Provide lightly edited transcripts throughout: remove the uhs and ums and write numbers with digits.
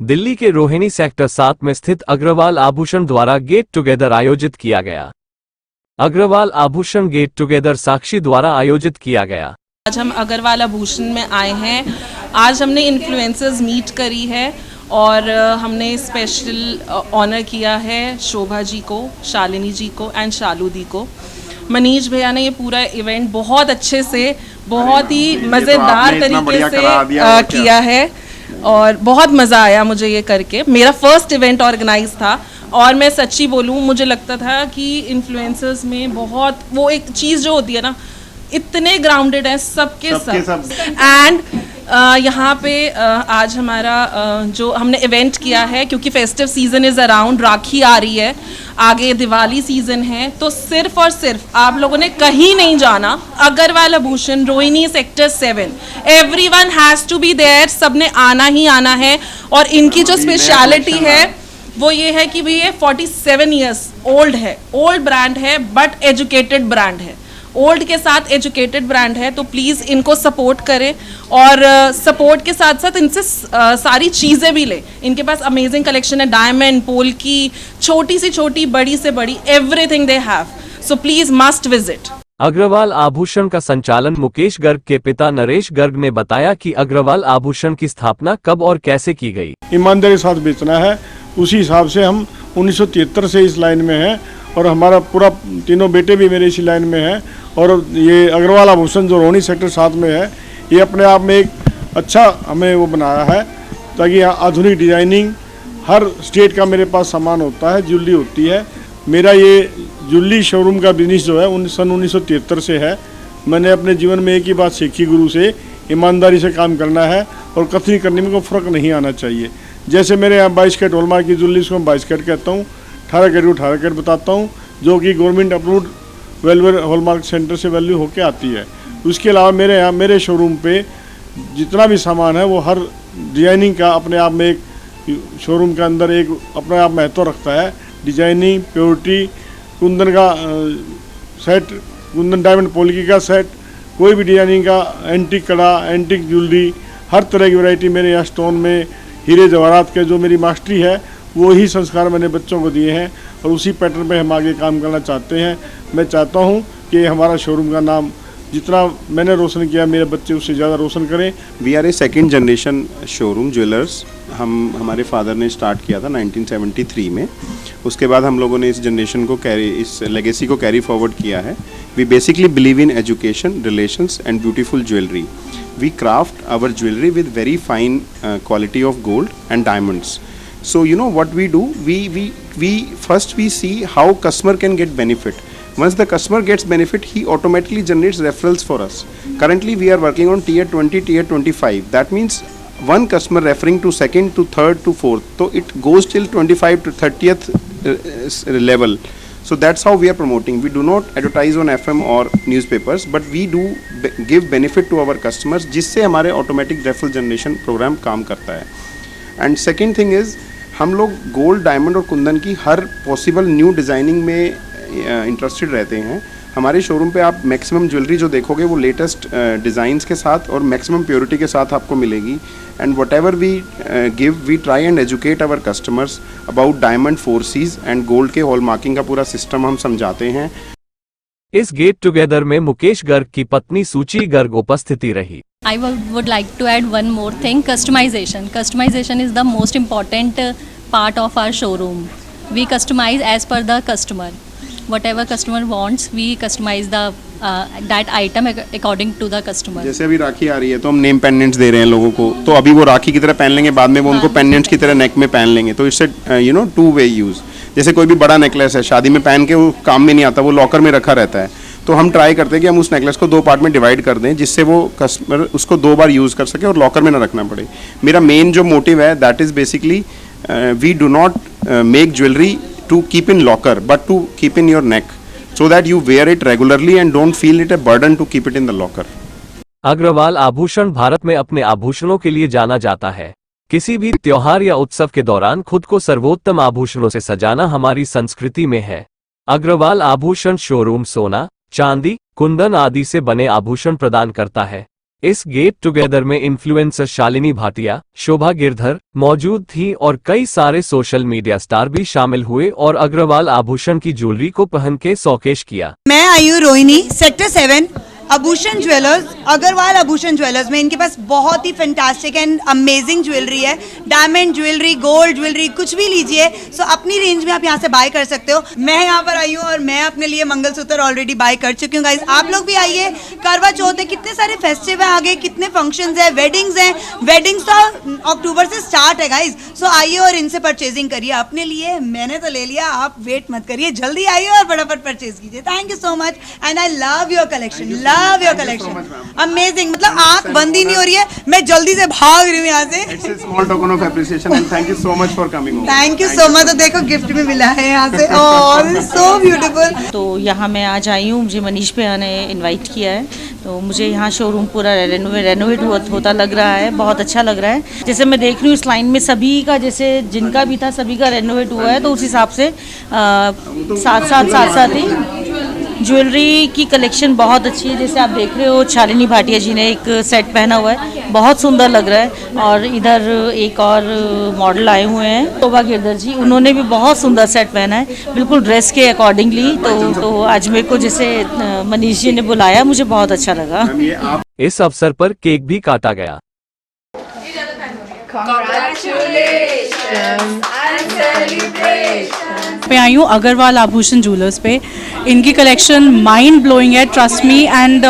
दिल्ली के रोहिणी सेक्टर 7 में स्थित अग्रवाल आभूषण द्वारा गेट टुगेदर आयोजित किया गया। अग्रवाल आभूषण गेट टुगेदर साक्षी द्वारा आयोजित किया गया। आज हम अग्रवाल आभूषण में आए हैं। आज हमने इन्फ्लुएंसर्स मीट करी है और हमने स्पेशल ऑनर किया है शोभा जी को, शालिनी जी को एंड शालू दी को। मनीष भैया ने ये पूरा इवेंट बहुत अच्छे से, बहुत ही मज़ेदार तरीके से किया है और बहुत मज़ा आया मुझे ये करके। मेरा फर्स्ट इवेंट ऑर्गेनाइज था और मैं सच्ची बोलूँ, मुझे लगता था कि इन्फ्लुएंसर्स में बहुत वो एक चीज़ जो होती है ना, इतने ग्राउंडेड है सबके सब एंड यहाँ पे आज हमारा जो हमने इवेंट किया है, क्योंकि फेस्टिव सीजन इज़ अराउंड, राखी आ रही है, आगे दिवाली सीजन है, तो सिर्फ और सिर्फ आप लोगों ने कहीं नहीं जाना। Agarwal Aabhushan Rohini sector 7, everyone has to be there, सबने आना ही आना है। और इनकी जो स्पेशलिटी है वो ये है कि भाई ये 47 ईयर्स ओल्ड है, ओल्ड ब्रांड है बट एजुकेटेड ब्रांड है। ओल्ड के साथ एजुकेटेड ब्रांड है, तो प्लीज़ इनको सपोर्ट करें और सपोर्ट के साथ साथ इनसे सारी चीज़ें भी लें। इनके पास अमेजिंग कलेक्शन है, डायमंड, पोल की, छोटी से छोटी, बड़ी से बड़ी, everything they have, so please must visit. Agarwal Aabhushan का संचालन मुकेश गर्ग के पिता नरेश गर्ग ने बताया कि अग्रवाल आभूषण की स्थापना कब और कैसे की गई। ईमानदारी के साथ बेचना है, उसी हिसाब से हम 1973 से इस लाइन में हैं और हमारा पूरा तीनों बेटे भी मेरे इसी लाइन में हैं। और ये अग्रवाल आभूषण जो रोहिणी सेक्टर 7 में है, ये अपने आप में एक अच्छा हमें वो बनाया है, ताकि यहाँ आधुनिक डिजाइनिंग हर स्टेट का मेरे पास सामान होता है, ज्वेलरी होती है। मेरा ये ज्वेलरी शोरूम का बिजनेस जो है सन 1973 से है। मैंने अपने जीवन में एक ही बात सीखी गुरु से, ईमानदारी से काम करना है और कतनी करने में कोई फ़र्क नहीं आना चाहिए। जैसे मेरे यहाँ 22 कैरेट हॉलमार्क की ज्वेलरी को 22 कैरेट कहता हूँ, 18 कैरेट को 18 कैरेट बताता हूँ, जो कि गवर्नमेंट अप्रूव्ड वेलवेयर हॉलमार्क सेंटर से वैल्यू होके आती है। उसके अलावा मेरे यहाँ मेरे शोरूम पे जितना भी सामान है वो हर डिजाइनिंग का अपने आप में एक शोरूम के अंदर एक अपने आप महत्व रखता है। डिजाइनिंग, प्योरिटी, कुंदन का सेट, कुंदन डायमंड पोल्की का सेट, कोई भी डिजाइनिंग का, एंटिक कड़ा, एंटिक ज्वेलरी, हर तरह की वैरायटी मेरे यहाँ स्टोन में, हीरे जवाहरात के जो मेरी मास्टरी है वो ही संस्कार मैंने बच्चों को दिए हैं और उसी पैटर्न पे हम आगे काम करना चाहते हैं। मैं चाहता हूं कि हमारा शोरूम का नाम जितना मैंने रोशन किया, मेरे बच्चे उससे ज़्यादा रोशन करें। We are a second generation showroom jewellers. हमारे फादर ने स्टार्ट किया था 1973 में। उसके बाद हम लोगों ने इस जनरेशन को इस लेगेसी को कैरी फॉरवर्ड किया है। We basically believe in education, relations and beautiful jewellery. We craft our jewelry with very fine quality of gold and diamonds. So you know what we do? We first we see how customer can get benefit. Once the customer gets benefit, he automatically generates referrals for us. Currently, we are working on tier 20, tier 25. That means one customer referring to second, to third, to fourth. So it goes till 25 to 30th level. So that's how we are promoting. We do not advertise on FM or newspapers, but we do give benefit to our customers, जिससे हमारे automatic referral generation program काम करता है. And second thing is, हम लोग gold, diamond और कुंदन की हर possible new designing में इंटरेस्टेड रहते हैं। हमारे शोरूम पे आप मैक्सिमम ज्वेलरी जो देखोगे वो लेटेस्ट डिज़ाइंस के साथ और मैक्सिमम प्योरिटी के साथ आपको मिलेगी। And whatever we give, we try and educate our customers about diamond, 4Cs and gold के हॉल मार्किंग का पूरा सिस्टम हम समझाते हैं। इस गेट टुगेदर में मुकेश गर्ग की पत्नी सूची गर्ग उपस्थिति रही। I would like to add one more thing, customization. Customization is the most important part of our showroom. We customize as per the customer. Whatever customer wants, we customize that item according to the customer. जैसे अभी राखी आ रही है तो हम name pendants दे रहे हैं लोगों को, तो अभी वो राखी की तरह पहन लेंगे, बाद में वो उनको पेंडेंट्स की तरह नेक में पहन लेंगे। तो इससे टू वे यूज़। जैसे कोई भी बड़ा नेकलेस है, शादी में पहन के वो काम में नहीं आता, वो लॉकर में रखा रहता है, तो हम ट्राई करते हैं कि हम उस नेकलेस को 2 पार्ट में डिवाइड कर दें, जिससे वो कस्टमर उसको 2 बार यूज़ कर सके और लॉकर में ना रखना पड़े। मेरा मेन जो मोटिव है that is basically we do not make jewellery to keep in locker but to keep in your neck, so that you wear it regularly and don't feel it a burden to keep it in the locker. Agarwal Aabhushan Bharat में अपने आभूषणों के लिए जाना जाता है। किसी भी त्योहार या उत्सव के दौरान खुद को सर्वोत्तम आभूषणों से सजाना हमारी संस्कृति में है। अग्रवाल आभूषण शोरूम सोना, चांदी, कुंदन आदि से बने आभूषण प्रदान करता है। इस गेट टुगेदर में इन्फ्लुएंसर शालिनी भाटिया, शोभा गिरधर मौजूद थी और कई सारे सोशल मीडिया स्टार भी शामिल हुए और अग्रवाल आभूषण की ज्वेलरी को पहन के शौकेश किया। मैं आई हूँ रोहिणी, सेक्टर 7 आभूषण ज्वेलर्स, अग्रवाल आभूषण ज्वेलर्स में। इनके पास बहुत ही फैंटास्टिक एंड अमेजिंग ज्वेलरी है, डायमंड ज्वेलरी, गोल्ड ज्वेलरी, कुछ भी लीजिए। सो अपनी रेंज में आप यहाँ से बाय कर सकते हो। मैं यहाँ पर आई हूँ और मैं अपने लिए मंगलसूत्र ऑलरेडी बाय कर चुकी हूँ। गाइस आप लोग भी आइए, करवा चौथ है, कितने सारे फेस्टिव है आगे, कितने फंक्शंस है, वेडिंग्स हैं। वेडिंग्स तो अक्टूबर से स्टार्ट है गाइस। सो आइए और इनसे परचेजिंग करिए अपने लिए। मैंने तो ले लिया, आप वेट मत करिए, जल्दी आइए और फटाफट परचेज कीजिए। Thank you so much and I love your collection, love your collection, amazing. मतलब आंख बंद ही नहीं हो रही है, मैं जल्दी से भाग रही हूँ यहाँ से। It's a small token of appreciation and thank you so much for coming over. Thank you so much. तो देखो गिफ्ट भी मिला है यहाँ से, ओह सो ब्यूटीफुल। तो यहाँ मैं आज आई हूँ, मुझे मनीष भैया ने इनवाइट किया है, तो मुझे यहाँ शोरूम पूरा रेनोवेट होता लग रहा है, बहुत अच्छा लग रहा है। जैसे मैं देख रही हूँ इस लाइन में सभी का, जैसे जिनका भी था सभी का रेनोवेट हुआ है, तो उस हिसाब से साथ ही ज्वेलरी की कलेक्शन बहुत अच्छी है। जैसे आप देख रहे हो शालिनी भाटिया जी ने एक सेट पहना हुआ है, बहुत सुंदर लग रहा है। और इधर एक और मॉडल आए हुए हैं, शोभा गिरधर जी, उन्होंने भी बहुत सुंदर सेट पहना है, बिल्कुल ड्रेस के अकॉर्डिंगली। तो आज मेरे को जैसे मनीष जी ने बुलाया, मुझे बहुत अच्छा लगा। इस अवसर पर केक भी काटा गया। पे आई हूँ अग्रवाल आभूषण ज्वेलर्स पे। इनकी कलेक्शन माइंड ब्लोइंग है, ट्रस्ट मी। एंड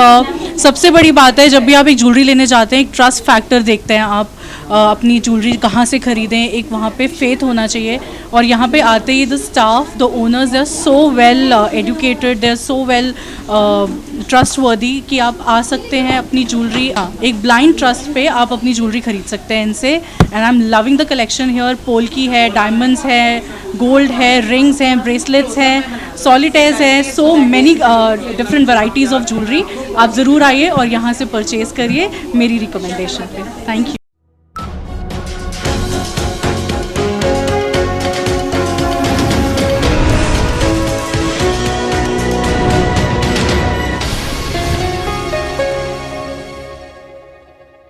सबसे बड़ी बात है, जब भी आप एक ज्वेलरी लेने जाते हैं, एक ट्रस्ट फैक्टर देखते हैं आप। अपनी ज्वेलरी कहाँ से ख़रीदें, एक वहाँ पे फेथ होना चाहिए। और यहाँ पे आते ही the staff, the owners, they are so well educated, they are so well trustworthy कि आप आ सकते हैं अपनी ज्वेलरी, एक ब्लाइंड ट्रस्ट पे आप अपनी ज्वेलरी खरीद सकते हैं इनसे। And I am loving the collection here. Polki है, डायमंड्स है, गोल्ड है, रिंग्स हैं, ब्रेसलेट्स हैं, सॉलिटेयर्स हैं, so many different varieties of jewellery. आप ज़रूर आइए और यहाँ से परचेज़ करिए, मेरी रिकमेंडेशन पे। Thank you.